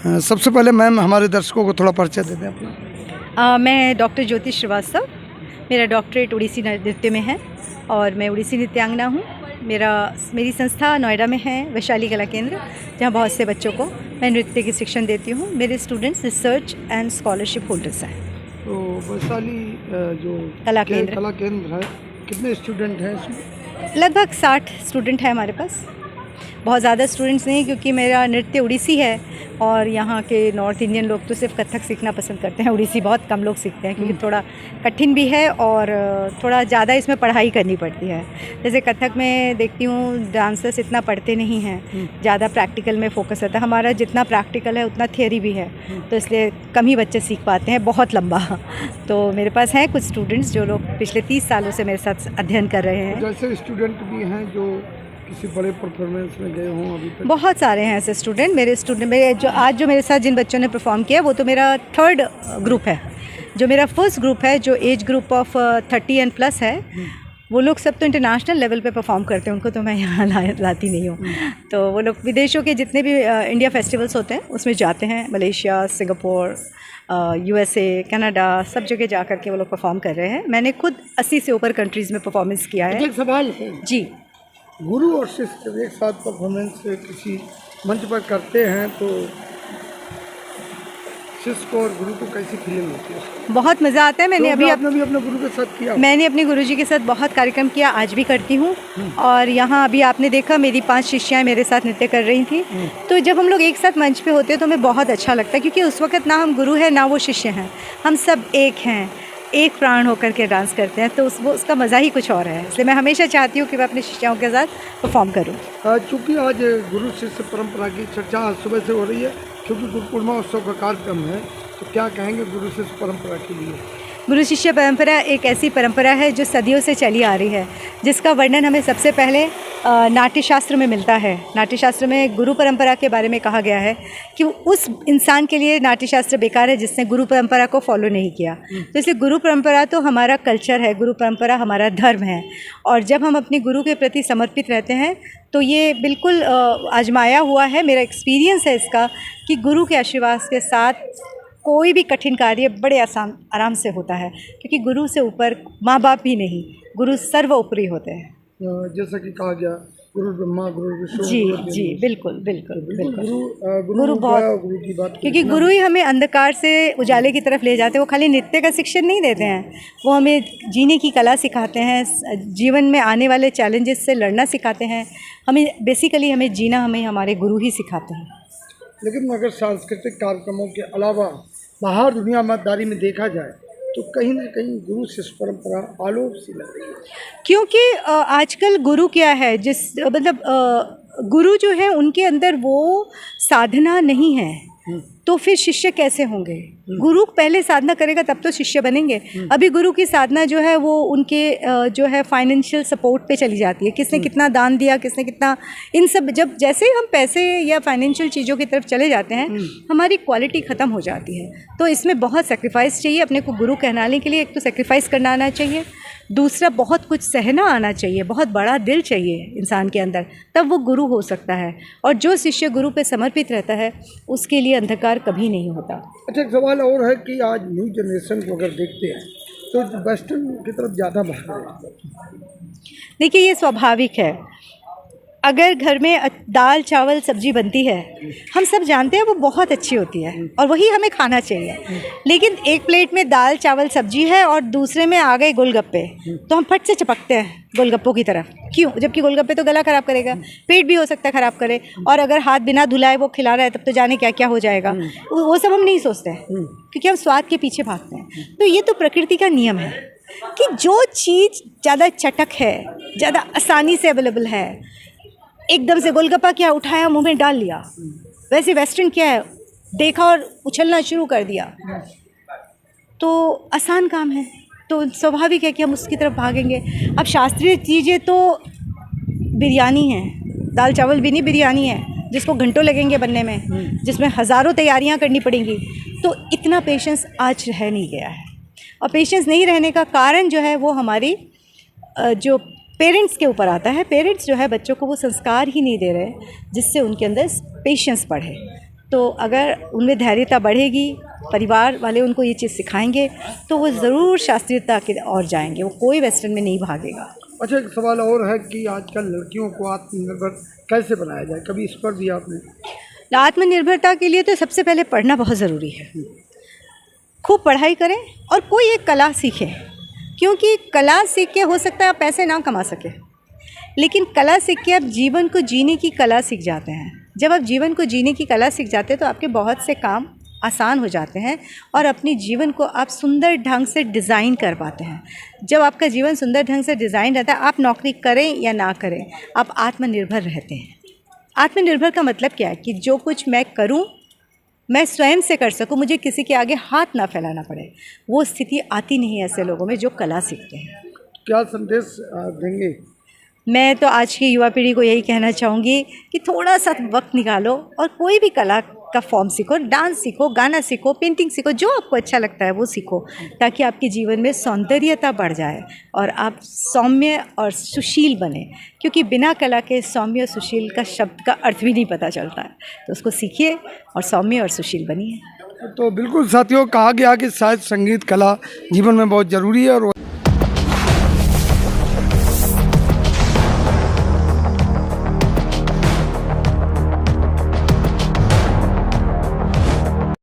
सबसे पहले मैम हमारे दर्शकों को थोड़ा परिचय दे दें अपना। मैं डॉक्टर ज्योति श्रीवास्तव, मेरा डॉक्टरेट उड़ीसी नृत्य में है और मैं उड़ीसी नृत्यांगना हूँ। मेरी संस्था नोएडा में है, वैशाली कला केंद्र, जहाँ बहुत से बच्चों को मैं नृत्य की शिक्षण देती हूँ। मेरे students research and scholarship holders हैं। तो वैशाली जो कला केंद्र है, कितने स्टूडेंट हैं इसमें? लगभग 60 स्टूडेंट हैं हमारे पास। बहुत ज़्यादा स्टूडेंट्स नहीं, क्योंकि मेरा नृत्य उड़ीसी है और यहाँ के नॉर्थ इंडियन लोग तो सिर्फ कथक सीखना पसंद करते हैं। उड़ीसी बहुत कम लोग सीखते हैं, क्योंकि थोड़ा कठिन भी है और थोड़ा ज़्यादा इसमें पढ़ाई करनी पड़ती है। जैसे कथक में देखती हूँ डांसर्स इतना पढ़ते नहीं हैं, ज़्यादा प्रैक्टिकल में फोकस रहता है। हमारा जितना प्रैक्टिकल है उतना थियोरी भी है, तो इसलिए कम ही बच्चे सीख पाते हैं, बहुत लंबा। तो मेरे पास हैं कुछ स्टूडेंट्स जो लोग पिछले 30 सालों से मेरे साथ अध्ययन कर रहे हैं। जैसे स्टूडेंट भी हैं जो किसी बड़े परफॉर्मेंस में गए हों अभी तक? बहुत सारे हैं ऐसे स्टूडेंट। मेरे जो आज जो मेरे साथ जिन बच्चों ने परफॉर्म किया वो तो मेरा 3rd ग्रुप है। जो मेरा 1st ग्रुप है, जो age group of 30 and plus है, वो लोग सब तो इंटरनेशनल लेवल पे परफॉर्म करते हैं। उनको तो मैं यहाँ लाती नहीं हूँ। तो वो लोग विदेशों के जितने भी इंडिया फेस्टिवल्स होते हैं उसमें जाते हैं। मलेशिया, सिंगापुर, USA, कनाडा, सब जगह जा कर के वो लोग परफॉर्म कर रहे हैं। मैंने खुद 80 से ऊपर कंट्रीज़ में परफॉर्मेंस किया है। एक सवाल है जी, गुरु और शिष्य जब एक साथ परफॉर्मेंस किसी मंच पर करते हैं तो शिष्य को और गुरु को कैसी फीलिंग होती है? बहुत मज़ा आता है। मैंने भी अपने गुरु के साथ किया? मैंने अपने गुरुजी के साथ बहुत कार्यक्रम किया, आज भी करती हूँ। और यहाँ अभी आपने देखा मेरी 5 शिष्याएँ मेरे साथ नृत्य कर रही थी। तो जब हम लोग एक साथ मंच पे होते हैं तो हमें बहुत अच्छा लगता है, क्योंकि उस वक्त ना हम गुरु हैं ना वो शिष्य हैं, हम सब एक हैं, एक प्राण होकर के डांस करते हैं। तो उसका मज़ा ही कुछ और है। इसलिए मैं हमेशा चाहती हूँ कि मैं अपने शिष्यों के साथ परफॉर्म करूँ। चूँकि आज गुरु शिष्य परंपरा की चर्चा सुबह से हो रही है, क्योंकि गुरु पूर्णिमा उत्सव का कार्यक्रम है, तो क्या कहेंगे गुरु शिष्य परंपरा के लिए? गुरु शिष्य परंपरा एक ऐसी परंपरा है जो सदियों से चली आ रही है, जिसका वर्णन हमें सबसे पहले नाट्यशास्त्र में मिलता है। नाट्यशास्त्र में गुरु परंपरा के बारे में कहा गया है कि उस इंसान के लिए नाट्यशास्त्र बेकार है जिसने गुरु परंपरा को फॉलो नहीं किया। तो इसलिए गुरु परंपरा तो हमारा कल्चर है, गुरु परंपरा हमारा धर्म है। और जब हम अपने गुरु के प्रति समर्पित रहते हैं तो ये बिल्कुल आजमाया हुआ है, मेरा एक्सपीरियंस है इसका, कि गुरु के आशीर्वाद के साथ कोई भी कठिन कार्य बड़े आराम से होता है, क्योंकि गुरु से ऊपर माँ बाप भी नहीं, गुरु सर्वोपरि होते हैं। जैसा कि कहा गया गुरु ब्रह्मा गुरु विष्णु। जी, बिल्कुल। गुरु बहुत, गुरु की बात, क्योंकि गुरु ही हमें अंधकार से उजाले की तरफ ले जाते हैं। वो खाली नृत्य का शिक्षण नहीं देते हैं, वो हमें जीने की कला सिखाते हैं, जीवन में आने वाले चैलेंजेस से लड़ना सिखाते हैं। हमें बेसिकली हमें जीना हमारे गुरु ही सिखाते हैं। लेकिन अगर सांस्कृतिक कार्यक्रमों के अलावा बाहर दुनियादारी में देखा जाए तो कहीं ना कहीं गुरु शिष्य परंपरा आलोप सी लग रही है, क्योंकि आजकल गुरु क्या है, गुरु जो है उनके अंदर वो साधना नहीं है, तो फिर शिष्य कैसे होंगे? गुरु पहले साधना करेगा तब तो शिष्य बनेंगे। अभी गुरु की साधना जो है वो उनके जो है फाइनेंशियल सपोर्ट पे चली जाती है, किसने कितना दान दिया, किसने कितना, इन सब जब जैसे हम पैसे या फाइनेंशियल चीज़ों की तरफ चले जाते हैं हमारी क्वालिटी ख़त्म हो जाती है। तो इसमें बहुत सेक्रीफाइस चाहिए। अपने को गुरु कहलाने के लिए एक तो सेक्रीफाइस करना आना चाहिए, दूसरा बहुत कुछ सहना आना चाहिए, बहुत बड़ा दिल चाहिए इंसान के अंदर, तब वो गुरु हो सकता है। और जो शिष्य गुरु पे समर्पित रहता है उसके लिए अंधकार कभी नहीं होता। अच्छा, एक सवाल और है कि आज न्यू जनरेशन को अगर देखते हैं तो वेस्टर्न की तरफ ज़्यादा भाग रहे हैं। देखिए, ये स्वाभाविक है। अगर घर में दाल चावल सब्जी बनती है, हम सब जानते हैं वो बहुत अच्छी होती है और वही हमें खाना चाहिए। लेकिन एक प्लेट में दाल चावल सब्जी है और दूसरे में आ गए गोलगप्पे, तो हम फट से चपकते हैं गोलगप्पों की तरफ। क्यों? जबकि गोलगप्पे तो गला ख़राब करेगा, पेट भी हो सकता है ख़राब करे, और अगर हाथ बिना धुलाए वो खिला रहा है तब तो जाने क्या क्या हो जाएगा। वो सब हम नहीं सोचते हैं, क्योंकि हम स्वाद के पीछे भागते हैं। तो ये तो प्रकृति का नियम है कि जो चीज़ ज़्यादा चटक है, ज़्यादा आसानी से अवेलेबल है, एकदम से गोलगप्पा क्या उठाया मुंह में डाल लिया। वैसे वेस्टर्न क्या है, देखा और उछलना शुरू कर दिया, तो आसान काम है, तो स्वाभाविक है कि हम उसकी तरफ भागेंगे। अब शास्त्रीय चीज़ें तो बिरयानी है, दाल चावल भी नहीं, बिरयानी है जिसको घंटों लगेंगे बनने में, जिसमें हज़ारों तैयारियां करनी पड़ेंगी। तो इतना पेशेंस आज रह नहीं गया है, और पेशेंस नहीं रहने का कारण जो है वो हमारी जो पेरेंट्स के ऊपर आता है। पेरेंट्स जो है बच्चों को वो संस्कार ही नहीं दे रहे जिससे उनके अंदर पेशेंस बढ़े। तो अगर उनमें धैर्यता बढ़ेगी, परिवार वाले उनको ये चीज़ सिखाएंगे, तो वो ज़रूर शास्त्रीयता की ओर जाएंगे, वो कोई वेस्टर्न में नहीं भागेगा। अच्छा, एक सवाल और है कि आजकल लड़कियों को आत्मनिर्भर कैसे बनाया जाए, कभी इस पर भी आपने? आत्मनिर्भरता के लिए तो सबसे पहले पढ़ना बहुत ज़रूरी है। खूब पढ़ाई करें और कोई एक कला सीखें, क्योंकि कला सीख के हो सकता है आप पैसे ना कमा सकें, लेकिन कला सीख के आप जीवन को जीने की कला सीख जाते हैं। जब आप जीवन को जीने की कला सीख जाते हैं तो आपके बहुत से काम आसान हो जाते हैं और अपने जीवन को आप सुंदर ढंग से डिज़ाइन कर पाते हैं। जब आपका जीवन सुंदर ढंग से डिज़ाइन रहता है, आप नौकरी करें या ना करें, आप आत्मनिर्भर रहते हैं। आत्मनिर्भर का मतलब क्या है कि जो कुछ मैं करूं, मैं स्वयं से कर सकूं, मुझे किसी के आगे हाथ ना फैलाना पड़े। वो स्थिति आती नहीं है ऐसे लोगों में जो कला सीखते हैं। क्या संदेश देंगे? मैं तो आज की युवा पीढ़ी को यही कहना चाहूँगी कि थोड़ा सा वक्त निकालो और कोई भी कला का फॉर्म सीखो, डांस सीखो, गाना सीखो, पेंटिंग सीखो, जो आपको अच्छा लगता है वो सीखो, ताकि आपके जीवन में सौंदर्यता बढ़ जाए और आप सौम्य और सुशील बने। क्योंकि बिना कला के सौम्य और सुशील का शब्द का अर्थ भी नहीं पता चलता है। तो उसको सीखिए और सौम्य और सुशील बनिए। तो बिल्कुल साथियों, कहा गया कि शायद संगीत कला जीवन में बहुत ज़रूरी है और